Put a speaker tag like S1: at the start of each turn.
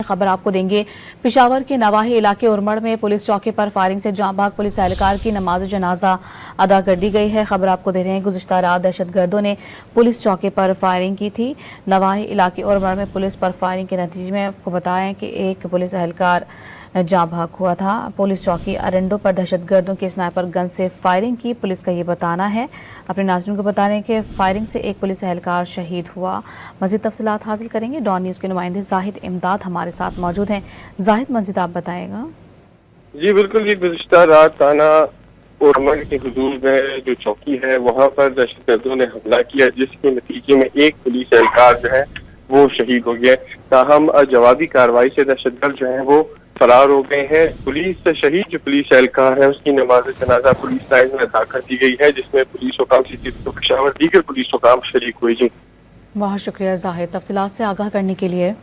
S1: खबर आपको देंगे। पेशावर के नवाही इलाके उरमड़ में पुलिस चौकी पर फायरिंग से जाँ भाग पुलिस एहलकार की नमाज जनाजा अदा कर दी गई है। खबर आपको दे रहे हैं, गुज़िश्ता रात दहशतगर्दों ने पुलिस चौकी पर फायरिंग की थी। नवाही इलाके उरमड़ में पुलिस पर फायरिंग के नतीजे में आपको बताएं कि एक पुलिस एहलकार जाँ भाग हुआ था। पुलिस चौकी अरंडो पर दहशतगर्दों के स्नाइपर गन से फायरिंग की पुलिस का ये बताना है। अपने नाज़रीन को बता रहे हैं कि फायरिंग से एक पुलिस एहलकार शहीद हुआ। मज़ीद तफसीलात हासिल करेंगे। डॉन न्यूज़ के नुमाइंदे जाहिद इमदाद हमारे साथ मौजूद हैं। जाहिद, मज़ीद आप बताएगा।
S2: जी बिल्कुल, ये गुज़िश्ता रात थाना उरमड़ के हुदूद में जो चौकी है वहाँ पर दहशतगर्दों ने हमला किया, जिसके नतीजे में एक पुलिस एहलकार जो है वो शहीद हो गया। ताहम जवाबी कार्रवाई से दहशतगर्द जो है वो फरार हो गए हैं। पुलिस शहीद जो पुलिस एहलकार है उसकी नमाज जनाजा पुलिस लाइन में अदा कर दी गई है, जिसमें पुलिस हुकाम सिटी पेशावर दीगर पुलिस हुकाम शरीक हुए। जी
S1: बहुत शुक्रिया जाहिद, तफसीलात से आगाह करने के लिए।